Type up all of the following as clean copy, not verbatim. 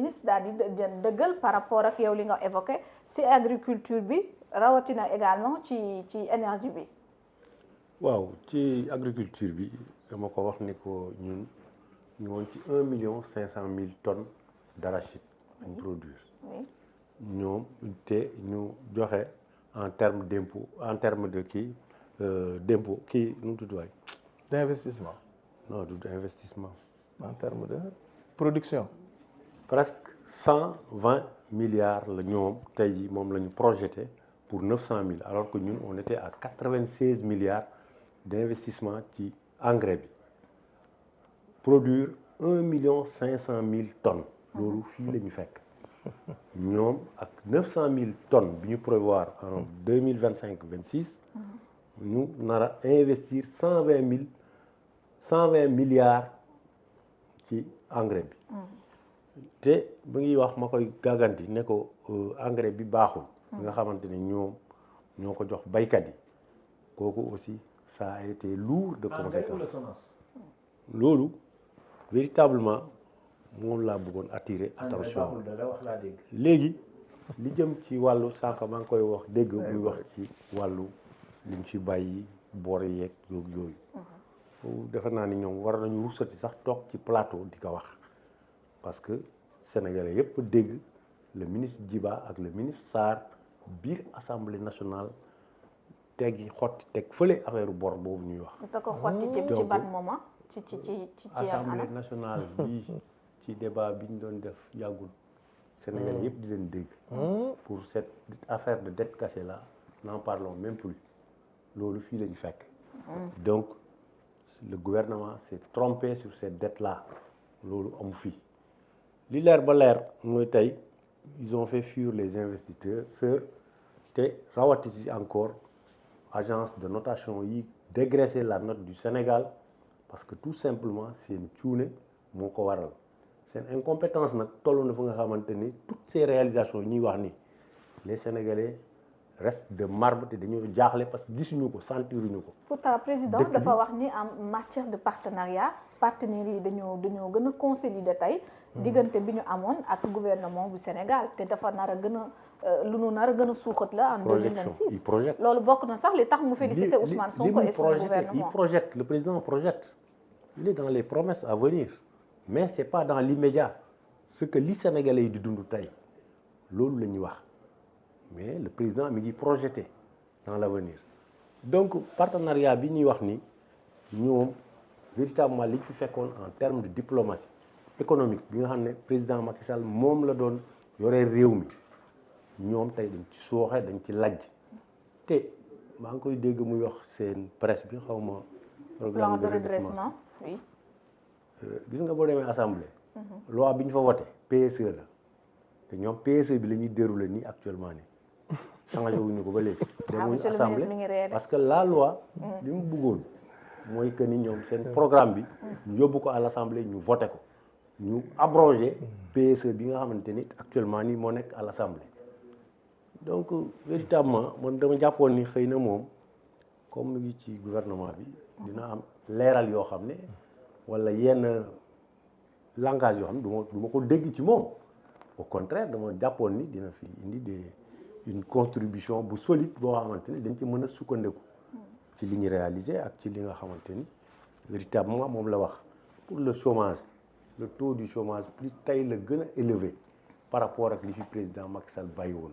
ministre daal di dëggal par rapport ak yow li nga évoqué ci agriculture bi rawatina également ci énergie bi. waaw ci agriculture bi dama ko wax ni ko ñun ñu woon ci 1,5 million tonnes d'arachide lañ produire. ñoom te ñu joxe en terme d'impôt en terme de kii d'impôt kii nu mu tudd waay. d'investissement. non du investissement. en terme de production. presque 120 milliards la ñoom tey jii moom la ñu projeté pour 900 000 alors que ñun on était à 96 milliards d'investissement ci engrais bi produire 1,5 million tonnes loolu fii la ñu fekk ñoom ak 900 000 tonnes bi ñu prévoir en 2025-26 ñu nar a investir 120 milliards ci engrais bi te ba ngi wax ma koy gàgganti ne ko engrais bi baaxul nga xamante ne ñoo ko jox baykat yi kooku aussi ça a été lourd de conséquences loolu véritablement moom laa bëggoon attirer attention léegi li jëm ci wàllu sànq maa ngi koy wax dégg muy wax ci wàllu liñ fi bàyyi boor yeeg yooyu defe naa ni ñoom war nañu rusati sax toog ci plateau di ko wax parce que sénégalais yëpp dégg le ministre Djiba ak le ministre Sarr biir assemblée nationale teggi xotti teg fële affaire bor boobu ñuy wax. da ko xotti ci ban moment ci assemblée nationale bi ci débat bi ñu doon def yàggul sénégalais yëpp di leen dégg. pour cette affaire de dette cachée là n'en parlons même plus loolu fii la ñu fekk. donc le gouvernement s'est trompé sur cette dette là loolu amu fii li leer ba leer mooy tey ils ont fait fuir les investisseurs te rawati si encore agence de notation yi dégraisser la note du Sénégal parce que tout simplement seen cuune moo ko waral seen incompétence nag toll na fa nga xamante ni toutes ces réalisations yi ñuy wax ni les Sénégalais restent de marbre te dañoo jaaxle parce que gisuñu ko sentiruñu ko. pourtant président dafa wax ni en matière de partenariat partenaires yi dañoo gën a consolider tey diggante bi ñu amoon ak gouvernement bu Sénégal te dafa nar a gën a lu nu nar a gën a suuxat la en 2026 loolu bokk na sax li tax mu féliciter Ousmane Sonko et son gouvernement. il projette le président projette il est dans les promesses à venir mais c'est pas dans l'immédiat ce que li Sénégalais yi di dund tey loolu la ñuy wax mais le président mi ngi projeté dans l'avenir donc partenariat bi ñuy wax ni ñoom véritablement li fi fekkoon en termes de diplomatie économique bi nga xam ne président Macky Sall moom la doon yoree réew mi ñoom tey dañ ci sooxe dañ ci lajj te maa ngi koy dégg muy wax seen presse bi xaw ma programme de redressement oui. gis nga boo demee assemblée loi bi ñu fa voté PSE la te ñoom PSE bi la ñuy dérouler nii actuellement nii changé wuñu ko ba léegi demuñu assemblée parce que la loi li mu bëggoon mooy que ni ñoom seen programme bi ñu yóbbu ko à l'assemblée ñu voté ko ñu abrogé PSE bi nga xamante ni actuellement nii moo nekk à l'assemblée donc véritablement man dama jàppoon ni xëy na moom comme mu ngi ci gouvernement bi dina am leeral yoo xam ne wala yenn langage yoo xam ne du ma ko dégg ci moom au contraire dama jàppoon ni dina fi indi une contribution bu solide boo xamante ni dañ ci mën a sukkandiku ci li ñu réalisé ak ci li nga xamante ni véritablement moom la wax pour le chômage le taux du chômage plus tey la gën a élevé par rapport ak li fi président Macky Sall bàyyi woon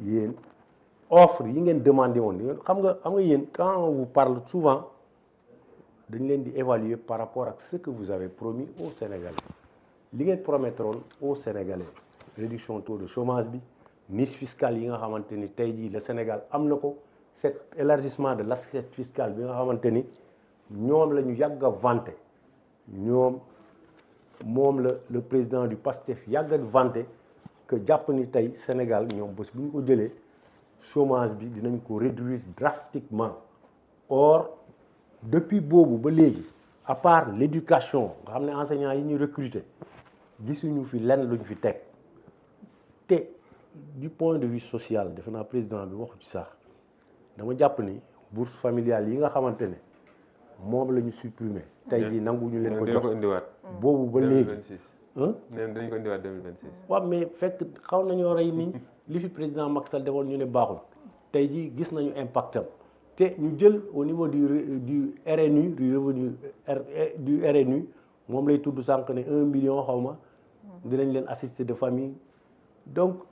yéen offre yi ngeen demandé woon xam nga yéen quand on vous parle souvent dañ leen di évaluer par rapport ak ce que vous avez promis aux Sénégalais li ngeen promettroon aux Sénégalais réduction taux de chômage bi niche fiscale yi nga xamante ni tey jii le Sénégal am na ko cet élargissement de l'assiette fiscale bi nga xamante ni ñoom la ñu yàgg a vanté ñoom moom la le président du PASTEF yàgg a vanté que jàpp ni tey Sénégal ñoom bés bu ñu ko jëlee chômage bi dinañ ko réduire drastiquement or depuis boobu ba léegi à part l'éducation nga xam ne enseignants yi ñuy recruter gisuñu fi lenn luñ fi teg te du point de vue social defe naa président bi waxu ci sax dama jàpp ni bourse familiale yi nga xamante ne moom la ñu supprimer tey jii nangu ñu leen ko jox boobu ba léegi nee na dañu ko indiwaat 2026. waaw mais fekk xaw nañoo rey nii li fi président Macky Sall defoon ñu ne baaxul tey jii gis nañu impact am te ñu jël au niveau du RNU du RNU moom lay tudd sànq ne 1 million xaw ma dinañ leen assister de famille donc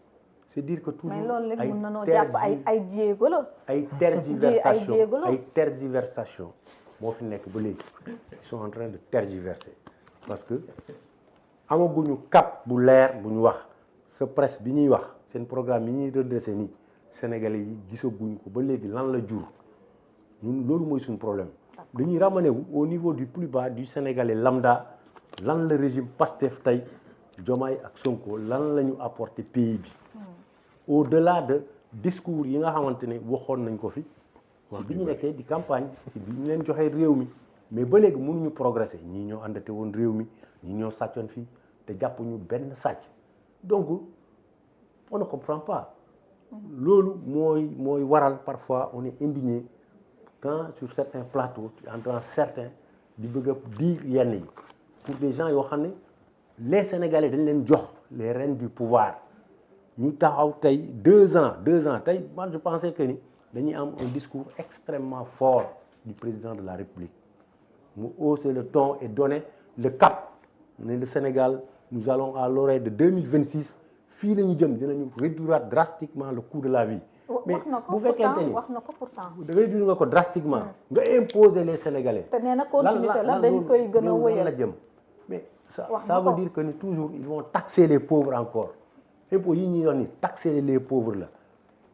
c'est dire que toujours mais loolu léegi mën na noo jàpp ay jéego la. ay tergiversation moo fi nekk ba léegi ils sont en train de tergiverser parce que amaguñu cap bu leer bu ñu wax sa presse bi ñuy wax seen programme yi ñuy redressé nii Sénégalais yi gisaguñ ko ba léegi lan la jur ñun loolu mooy suñu problème dañuy ramener wu au niveau du plus bas du Sénégalais lambda lan la régime Pastef tey Diomaye ak Sonko lan la ñu apporté pays bi au-delà de discours yi nga xamante ne waxoon nañ ko fi wax bi ñu nekkee di campagne si bi ñu leen joxee réew mi mais ba léegi mënuñu progresser ñii ñoo àndate woon réew mi ñii ñoo sàccoon fii te jàppuñu benn sàcc donc on ne comprend pas loolu mooy waral parfois on est indigné quand sur certains plateaux tu entends certains di bëgg a dire yenn yi pour des gens yoo xam ne les Sénégalais dañ leen jox les rênes du pouvoir ñu taxaw tey 2 ans tey man je pensais que ni dañuy am un discours extrêmement fort du président de la République mu hausser le ton et donner le cap ne le Sénégal nous allons à l'horizon de 2026 fii la ñu jëm dinañu réduire drastiquement le coût de la vie. mais bu fekkente ni wax na ko pourtant da ngay réduire nga ko drastiquement. nga imposer les Sénégalais. te nee na continuité la dañ koy gën a wëyal la jëm mais ça veut dire que ni toujours ils vont taxer les pauvres encore impôts yi ñuy wax ni taxer les pauvres la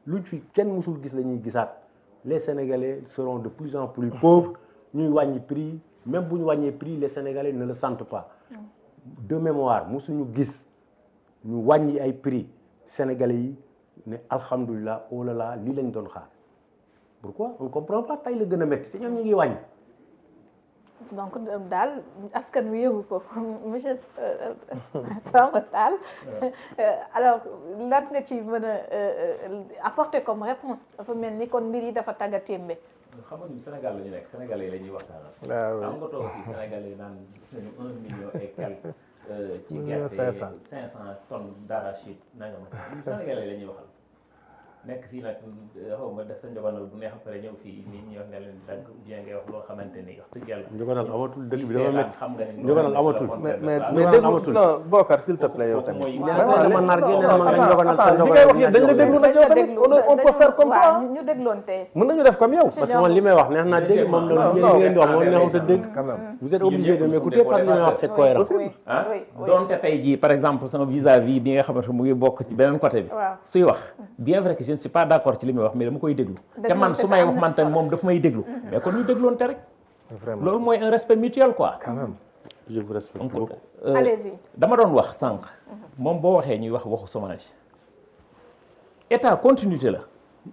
luñ fi kenn mësul gis la ñuy gisaat les Sénégalais seront de plus en plus pauvres ñuy wàññi prix même bu ñu wàññee prix les Sénégalais ne le sentent pas de mémoire mësuñu gis ñu wàññi ay prix Sénégalais yi ne alhamdulilah oh là là lii lañ doon xaar pourquoi on ne comprend pas tey la gën a métti te ñoom ñu ngi wàññi. donc daal askan wi yëgu ko monsieur Samba Tall alors lan nga ci mën a apporter comme réponse dafa mel ni kon mbir yi dafa tagga témbe. xam nga ni Sénégal la ñu nekk Sénégalais yi la ñuy waxtaanal. am nga toog fii Sénégalais naan nañu 1 million et quelque. ci gerte 500 tonnes d'arachide nanga ma Sénégalais la ñuy waxal nekk fii nag xaw ma def sa njogonal bu neex après ñëw fii nit ñi wax ne leen dagg bien ngay wax loo xamante ni wax dëgg yàlla njogonal amatul dëkk bi dama métti xam nga ni njogonal amatul mais déglu non Bokar s'il te plaît yow tamit li ngay wax yéen dañ la déglu nag yow tamit on peut faire comme toi ñu dégloonte mën nañu def comme yow parce que man li may wax neex naa dégg moom la ngeen di wax moom neexut a dégg vous êtes obligé de m'écouter parce que li may wax c'est cohérent ah donte tey jii par exemple sama vis-à-vis bi nga xamante mu ngi bokk ci beneen côté bi suy wax bien vrai que je ne suis pas d'accord ci li muy wax mais dama koy déglu te man su may wax man tamit moom daf may déglu mais kon ñu dégloonte rek loolu mooy un respect mutuel quoi quand même je vous respecte beaucoup allez-y dama doon wax sànq moom boo waxee ñuy wax waxu chômage état continuité la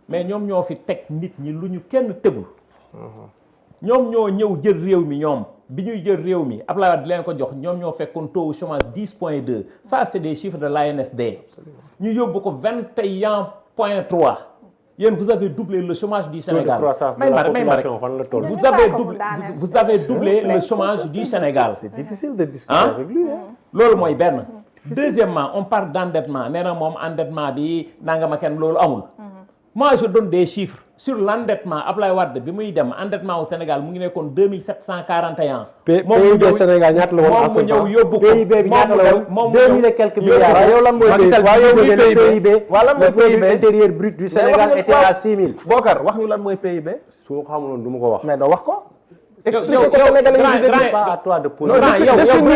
mais ñoom ñoo fi teg nit ñi lu ñu kenn tegul ñoom ñoo ñëw jël réew mi ñoom bi ñuy jël réew mi Abdoulaye Wade di leen ko jox ñoom ñoo fekkoon taux chômage 10.2 ça c'est des chiffres de l'ANSD ñu yóbbu ko 21.3 yéen vous avez doublé le chômage du Sénégal vous avez doublé le chômage du Sénégal c'est difficile de discuter avec lui loolu mooy benn deuxièmement on parle d'endettement nee na moom endettement bi nanga ma kenn loolu amul moi je donne des chiffres sur l'endettement Abdoulaye Wade bi muy dem endettement au Sénégal mu ngi nekkoon 2741 PIB Sénégal ñaata la woon moom mu ñëw yóbbu ko PIB bi ñaata la woon 2000 et quelques milliards yow lan mooy PIB le produit intérieur brut du Sénégal était à 6000 Bokar wax ñu lan mooy PIB soo xamuloon du ma ko wax mais doo wax ko expliquez ko Sénégalais yi c'est pas à toi de poser yow vous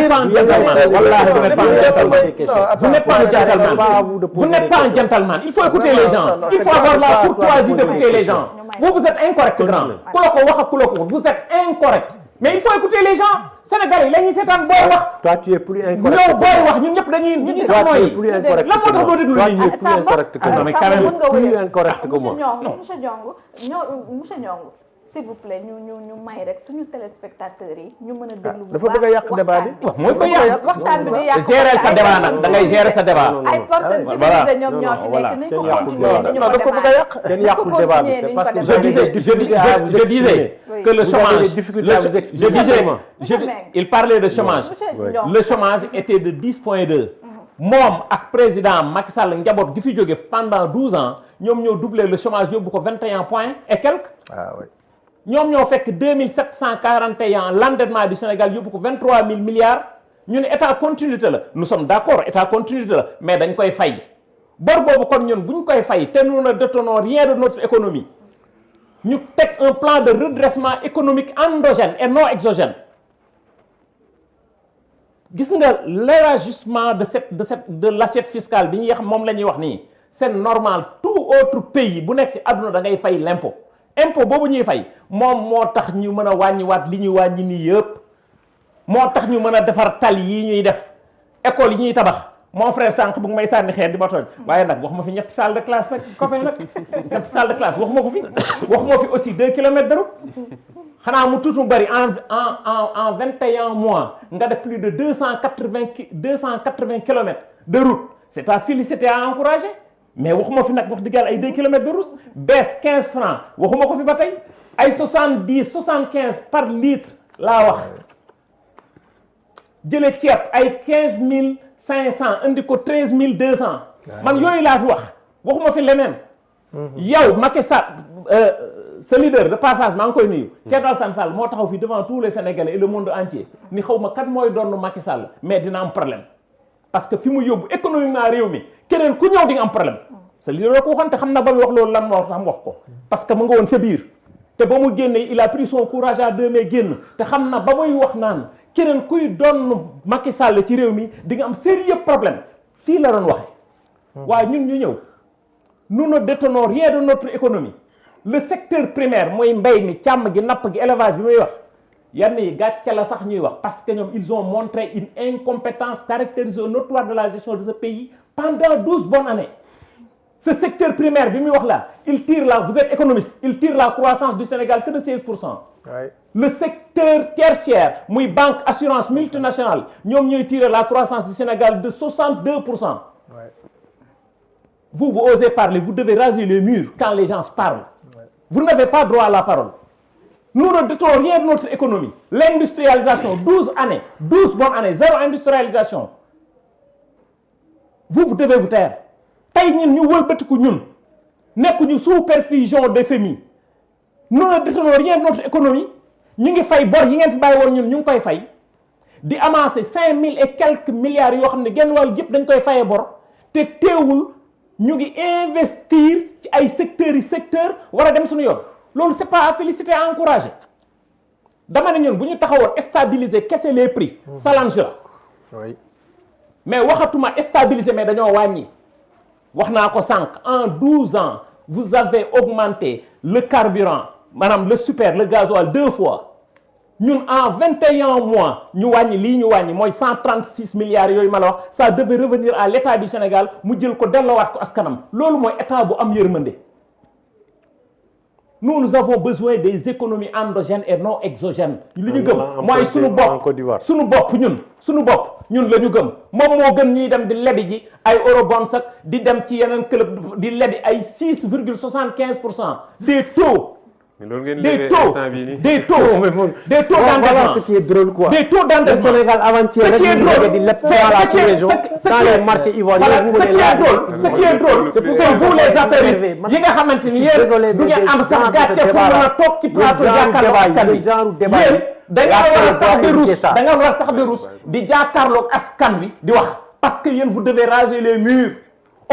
n'êtes pas un gentleman vous n'êtes pas un gentleman il faut écouter les gens il faut avoir la courtoisie d'écouter les gens vous êtes incorrect grand ku la ko wax ak ku la ko vous êtes incorrect mais il faut écouter les gens Sénégalais yi la ñuy seetaan booy wax toi tu es plus incorrect ñëw booy wax ñun ñëpp dañuy ñu ngi sax mooy plus incorrect lan moo tax doo déglu nit ñi plus incorrect que moi mais quand même plus incorrect que moi monsieur Ndiongo s'il vous plaît ñu may rek suñu téléspectateurs yi ñu mën a déglu bu dafa bëgg a yàq débat bi. mooy ko yàq waxtaan bi di yàq gérer sa débat nag da ngay gérer sa débat. ay personnes civilisées ñoom ñoo fi nekk ni ko continuer ni ñu ko débat kenn yàqul débat bi c'est parce que je disais que le chômage il parlait de chômage le chômage était de 10,2 moom ak président Macky Sall njaboot gi fi jóge pendant 12 ans ñoom ñoo doublé le chômage yóbbu ko 21 points et quelques. Ah oui. ñoom ñoo fekk 2741 l'endettement du Sénégal yóbbu ko 23 000 milliards ñu ne état continuité la nous sommes d'accord état continuité la mais dañ koy fay bor boobu kon ñun bu ñu koy fay te nous ne détenons rien de notre économie ñu teg un plan de redressement économique endogène et non exogène. gis nga l'élargissement de l'assiette fiscale bi ñuy wax moom la ñuy wax nii c'est normal tout autre pays bu nekk ci àdduna da ngay fay l'impôt impôt boobu ñuy fay moom moo tax ñu mën a wàññiwaat li ñuy wàññi nii yëpp moo tax ñu mën a defar tali yi ñuy def école yi ñuy tabax mon frère sànq bu may sànni xeer di ma tooñ waaye nag wax ma fi ñetti salle de classe nag copain nag ñetti salle de classe wax ma ko fi wax ma fi aussi 2 kilomètres de route xanaa mu tuuti mu bëri en 21 mois nga def plus de 280 kilomètres de route c'est à féliciter à encourager mais waxuma fi nag wax dëgg yàlla ay 2 kilomètres de route baisse 15 francs waxuma ko fi ba tey ay 75 par litre laa wax jëlee ceeb ay 15500 indi ko 13200 man yooyu laa fi waxuma fi leneen yow Macky Sall ce leader de passage maa ngi koy nuyu Thierno Alassane Sall moo taxaw fii devant tous les Sénégalais et le monde entier ni xaw ma kat mooy doon Macky Sall mais dina am problème parce que fi mu yóbbu économiquement réew mi keneen ku ñëw di nga am problème ce leader ko waxoon te xam na ba muy wax loolu lan moo tax mu wax ko parce que mu nga woon ca biir te ba mu génnee il a pris son courage à deux mains génn te xam na ba muy wax naan keneen kuy doon Macky Sall ci réew mi di nga am sérieux problème fii la doon waxee waaye ñun ñu ñëw nous ne détenons rien de notre économie le secteur primaire mooy mbay mi càmm gi napp gi élevage bi muy wax yenn yi gàcce la sax ñuy wax parce que ñoom ils ont montré une incompétence caractérisée notoire de la gestion de ce pays pendant 12 bonnes années ce secteur primaire bi muy wax là il tire vous êtes économiste il tire la croissance du Sénégal que de 16%. Ouais. Le secteur tertiaire muy banque assurance multinationale ñoom ñooy tirer la croissance du Sénégal de 62%. Ouais. Vous osez parler vous devez raser les murs quand les gens parlent. Ouais. Vous n'avez pas droit à la parole. Nous ne détenons rien de notre économie. L'industrialisation 12 années 12 bonnes années zéro industrialisation vous devez vous taire. tey ñun ñu wëlbatiku ñun nekkuñu sous perfusion de FMI nous ne détenons rien de notre économie ñu ngi fay bor yi ngeen fi bàyyi woon ñun ñu ngi koy fay di amasser 5000 et quelques milliards yoo xam ne genn wàll yëpp dañ koy fayee bor te teewul ñu ngi investir ci ay secteur war a dem suñu yoon loolu c'est pas à féliciter à encourager dama ne ñun bu ñu taxawoon stabiliser kese les prix challenge la oui mais waxatuma stabiliser mais dañoo wàññi. wax naa ko sànq en 12 ans vous avez augmenté le carburant maanaam le super le gasoil 2 fois ñun en 21 mois ñu wàññi lii ñu wàññi mooy 136 milliards yooyu ma la wax ça devait revenir à l'état du Sénégal mu jël ko delloowaat ko askanam loolu mooy état bu am yërmande nous avons besoin des économies endogènes et non exogènes li ñu gëm mooy suñu bopp ñun la ñu gëm moom moo gën ñuy dem di lebi ji ay eurobonds ak di dem ci yeneen club di lebi ay 6,75% des taux. des taux d'endettement ce qui est drôle quoi. des taux d'endettement le Sénégal avant-hier rek ñu di leb la sous-région dans les marchés ivoiriens ce qui est drôle c'est vous les affairistes yi nga xamante ni yéen du ngeen am sax gàcce pour mën a toog ci plateau jàkkaarloo askan wi yéen da nga war a sax de ruus di jàkkaarloog askan wi di wax parce que yéen vous devez raser les murs.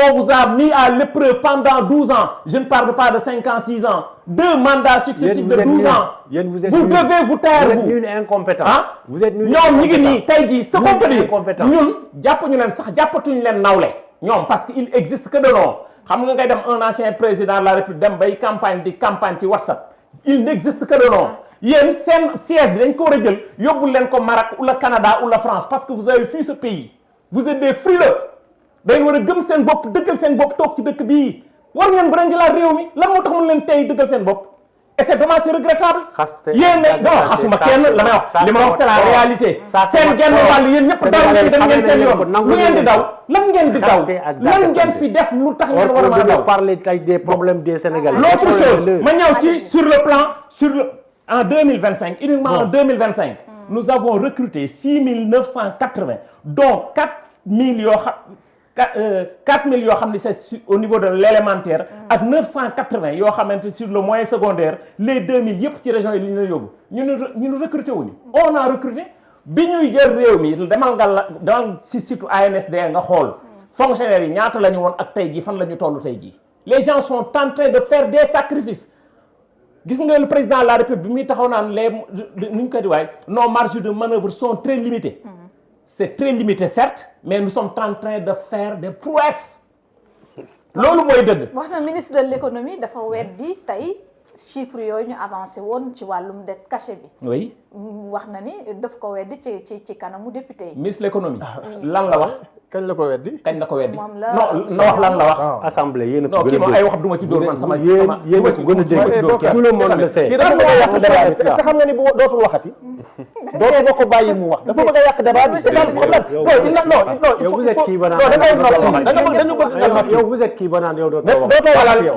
On vous a mis à l'épreuve pendant 12 ans. Je ne parle pas de 5 ans, 6 ans. 2 mandats successifs de 12 ans. Vous devez vous taire, vous. Vous êtes nul et incompétent. Vous êtes nul et incompétent. ñoom ñu ngi nii tey jii ce qu'on peut dire ñun jàppuñu leen sax jàppatuñu leen nawle ñoom parce que il existe que de nom xam nga ngay dem un ancien président de la République dem bay campagne ci WhatsApp il n'existe que de nom yéen seen siège bi dañ ko war a jël yóbbul leen ko Maroc ou le Canada ou la France parce que vous avez fui ce pays vous êtes des frileux. dañ war a gëm seen bopp dëggal seen bopp toog ci dëkk bii war ngeen ba jëlaat réew mi lan moo tax mën leen tey dëggal seen bopp et c'est dommage, c'est regrettable. xaste yéen ne non xasuma kenn la may wax li ma wax c'est la réalité. seen genn wàll yéen ñëpp daw ci dem ngeen seen yoon lu ngeen di daw lan ngeen di daw lan ngeen fi def lu tax ngeen war a mën a daw. parler des problèmes des Sénégalais. L'autre chose ma ñëw ci sur le plan en 2025 uniquement en 2025 nous avons recruté 6980 dont 4000 yoo xam 4000 yoo xam ne c'est au niveau de l'élémentaire ak 980 yoo xamante sur le moyen secondaire les 2000 yëpp ci région yi li ñu la yóbbu ñu recruté wuñu on a recruté bi ñuy jël réew mi demal ci site ANSD nga xool fonctionnaires yi ñaata la ñu woon ak tey jii fan la ñu toll tey jii les gens sont en train de faire des sacrifices gis nga le président de la République bi muy taxaw naan nu ñu ko di waay nos marges de manœuvre sont très limitées. C'est très limité certes mais nous sommes en train de faire des prouesses loolu mooy dëgg. wax na ministre de l'économie dafa weddi tey chiffres yooyu ñu avancé woon ci wàllum dette cachée bi. oui wax na ni daf ko weddi ci kanamu député yi. ministre de l'économie lan la wax. kañ la ko weddi. kañ la ko weddi moom la non wax lan la wax. assemblée yéen a non ko kii gën a moom ay wax duma ci dóor man sama yéen a ko gën a dégg tout le monde le sait. kii dafa bëgg a yàq débat bi est-ce que xam nga ni bu dootul waxati. dootul nga ko bàyyi mu wax dafa bëgg a yàq débat bi. yow vous êtes kii ba naan yow vous êtes kii ba naan yow dootoo wax. dootoo waxati yow.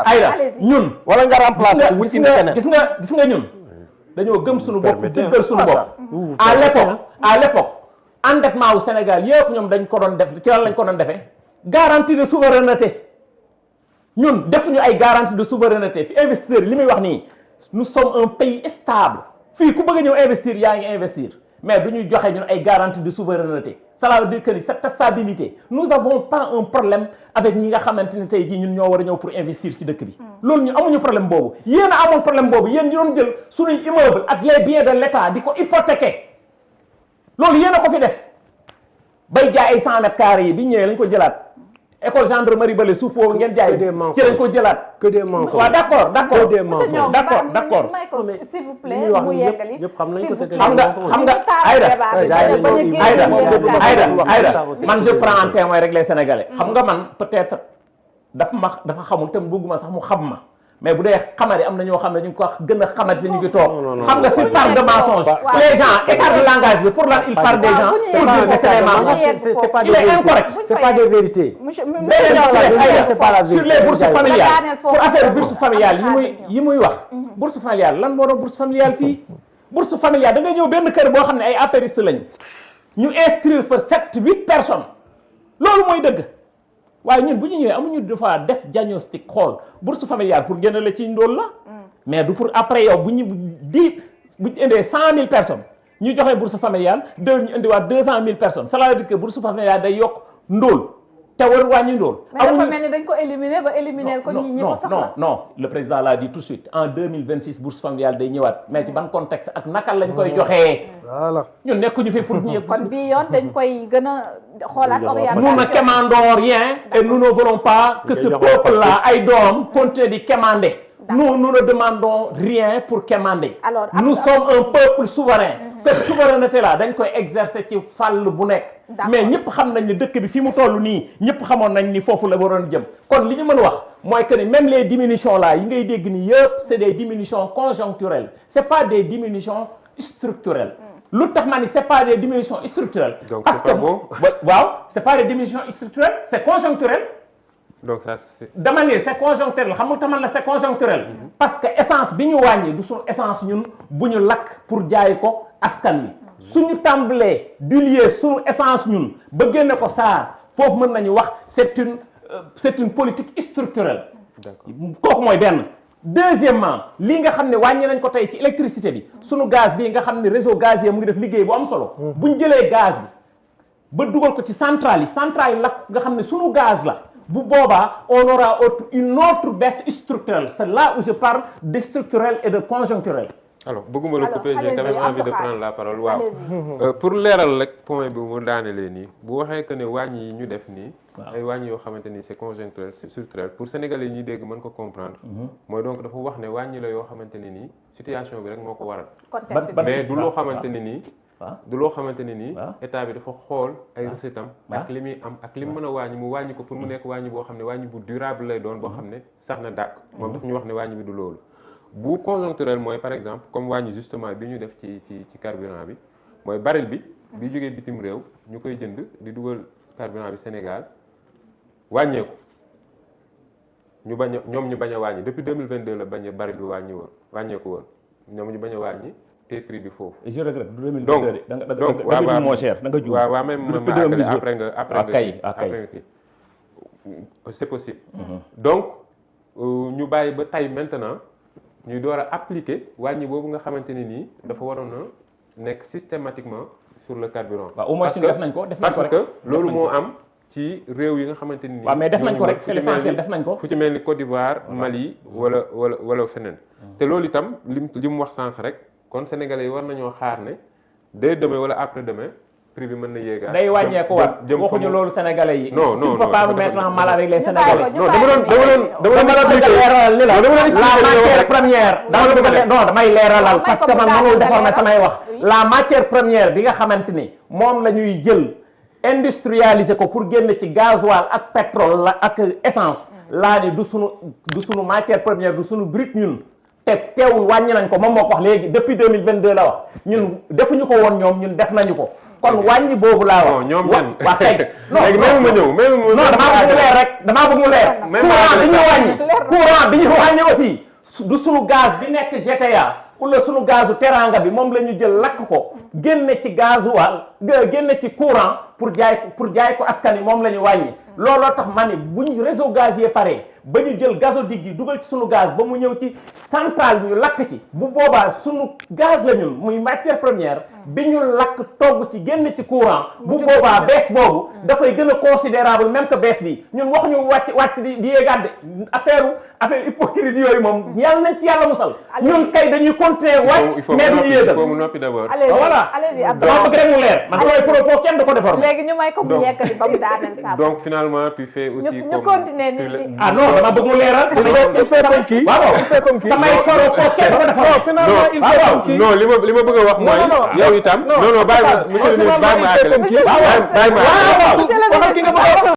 Aïda ñun. wala nga remplacer ko wuti keneen. gis nga ñun dañoo gëm suñu bopp dëggal suñu bopp. à l'époque endettement wu Sénégal yëpp ñoom dañ ko doon def ci lan lañ ko doon defee garantie de souveraineté ñun defuñu ay garantie de souveraineté fi investisseur li muy wax nii nous sommes un pays stable fii ku bëgg a ñëw investir yaa ngi investir mais du ñu joxe ñun ay garantie de souveraineté cela veut dire que cette stabilité nous avons pas un problème avec ñi nga xamante ne tey jii ñun ñoo war a ñëw pour investir ci dëkk bi loolu ñu amuñu problème boobu yéen a amoon problème boobu yéen ñu doon jël suñuy immeuble ak les biens de l'État di ko hypothéquer loolu yéen a ko fi def bay jaay ay 100 mètres carrés yi bi ñëwee lañ ko jëlaat école gendarmerie bale suuf foofu ngeen jaay ci lañ ko jëlaat que des mensonges. waaw d'accord d'accord s'il vous plaît mu yeggali xam nga Aïda man je prends en témoin rek les Sénégalais xam nga man peut-être dafa xamul te bëgguma sax mu xam ma mais bu dee xamadi am na ñoo xam ne ñu ngi ko gën a xamadi te ñu ngi toog xam nga s'il parle de mensonge les gens écartent le langage bi pour lan il parle des gens pour dire que c'est des mensonges c'est pas il est incorrect c'est pas des vérités c'est pas la vérité sur les bourses familiales pour affaire bourse familiale yi muy wax bourse familiale lan moo doon bourse familiale fii bourse familiale da nga ñëw benn kër boo xam ne ay apéristes lañu ñu inscrire fa 7-8 personnes loolu mooy dëgg waaye ñun bu ñu ñëwee amuñu dafa def diagnostic xool bourse familiale pour génn la ci ndóol la mais du pour après yow bu ñu indee 100 000 personnes ñu joxe bourse familiale ñu indiwaat 200 000 personnes cela veut dire que bourse familiale day yokk ndóol te war wàññi ndóol. mais dafa mel ni dañ ko éliminer ko ñi ko soxla non le président l'a dit tout de suite en 2026 bourse familiale day ñëwaat mais ci ban contexte ak naka lañ koy joxee. voilà ñun nekkuñu fi pour ñu. kon bii yoon dañ koy gën a xoolaat orientation. nous ne quémandons rien et nous ne voulons pas que ce peuple là ay doom continue di quémander. Nous ne demandons rien pour quémander. Alors, nous sommes un peuple souverain. Cette souveraineté-là, dañ koy exercer ci fàll bu nekk. mais ñëpp xam nañ ni dëkk bi fi mu toll nii ñëpp xamoon nañ ni foofu la waroon jëm. kon li ñu mën wax mooy que ni même les diminutions là yi ngay dégg ni yëpp c'est des diminutions conjoncturelles. C'est pas des diminutions structurelles. lu tax ma ni c'est pas des diminutions structurelles. Donc parce c'est pas que bon. waaw c'est pas des diminutions structurelles, c'est conjoncturel. Donc ça c'est dama ne c'est conjoncturel xam nga tamal la c'est conjoncturel parce que essence bi ñu wàññi du suñu essence ñun bu ñu lakk pour jaay ko askan wi suñu tàmbalee dulier suñu essence ñun ba génne ko saa foofu mën nañu wax c'est une politique structurelle. D'accord. kooku mooy benn. Deuxièmement lii nga xam ne wàññi nañ ko tey ci électricité bi suñu gaz bi nga xam ne réseau gazier mu ngi def liggéey bu am solo. bu ñu jëlee gaz bi ba dugal ko ci centrale yi lakk nga xam ne suñu gaz la. bu boobaa on aura une autre baisse structurelle c'est là où je parle de structurel et de conjoncturel. alors bëgguma la couper j'ai quand même envie de prendre la parole waaw pour leeral rek point bi mu daanelee nii bu waxee que ne wàññi yi ñu def nii ay wàññi yoo xamante ni c'est conjoncturel c'est structurel pour sénégalais yi ñuy dégg mën ko comprendre mooy donc dafa wax ne wàññi la yoo xamante ne nii situation bi rek moo ko waral mais du loo xamante ne nii du loo xamante ne nii état bi dafa xool ay recette am ak li muy am ak li mu mën a wàññi mu wàññi ko pour mu nekk wàññi boo xam ne wàññi bu durable lay doon boo xam ne sax na dàq moom daf ñu wax ne wàññi bi du loolu bu conjoncturel mooy par exemple comme wàññi justement bi ñu def ci carburant bi mooy baril bi jógee bitim réew ñu koy jënd di dugal carburant bi Sénégal wàññeeku ñu bañ a wàññi depuis 2022 la bañ a baril bi wàññeeku woon ñoom ñu bañ a wàññi te prix bi foofu. je regrette 2022 donc waaw moo cher da nga juum. waaw même après nga c'est possible. donc ñu bàyyi ba tey maintenant ñuy door a appliquer wàññi boobu nga xamante ne nii dafa waroon a nekk systématiquement sur le carburant. waaw au moins def nañ ko parce que loolu moo am ci réew yi nga xamante ni. waaw mais def nañ ko rek c'est l'essentiel def nañ ko. fu ci mel ni Côte d'Ivoire Mali wala feneen. te loolu itam li mu wax sànq rek kon sénégalais yi war nañoo xaar ne dès demain wala après demain prix bi mën na yéegaat. day wàññeeku waat waxuñu loolu sénégalais yi. non non tu ne peux pas nous mettre en mal avec les sénégalais. non damay leeralal parce que man mënul déformer samay wax. la matière première bi nga xamante ni moom la ñuy jël industrialiser ko pour génn ci gasoil ak pétrole la ak essence laa ni du sunu matière première du sunu brut ñun. te teewul wàññi nañ ko moom moo ko wax léegi depuis 2022 la wax ñun defuñu ko woon ñoom ñun def nañu ko kon wàññi boobu laa wax. ñoom ñan wax tey léegi même ma ñëw même non damaa bëgg mu leer rek damaa bëgg mu leer. courant bi ñu wàññi aussi du sunu gaz bi nekk GTA wala sunu gazu teranga bi moom la ñu jël lakk ko génne ci gasoil génne ci courant pour jaay ko askan wi moom la ñu wàññi. looloo tax ma ne bu ñu réseau gazier pare ba ñu jël gazoduc yi dugal ci sunu gaz ba mu ñëw ci centrale bi ñu lakk ci bu boobaa sunu gaz la ñun muy matière première bi ñu lakk togg ci génn ci courant bu boobaa baisse boobu dafay gën a considérable même que baisse bi ñun waxuñu wàcc di yéegaat de affaire hypocrite yooyu moom yàlla nañ ci yàlla musal ñun kay dañuy continuer wàcc mais duñu yéegal il faut mu noppi d'abord voilà dama bëgg rek mu leer man samay propos kenn du ko defar léegi ñu may ko mu yekkali ba mu daaneel sa donc finalement tu fais aussi ñu continuer ni ah non dama bëgg mu leeral il fait comme kii samay propos kenn du ko defar finalement il fait comme kii non li ma bëgg a wax mooy yow itam non bàyyi ma monsieur le ministre bàyyi ma àggale waxal ki nga bëgg a wax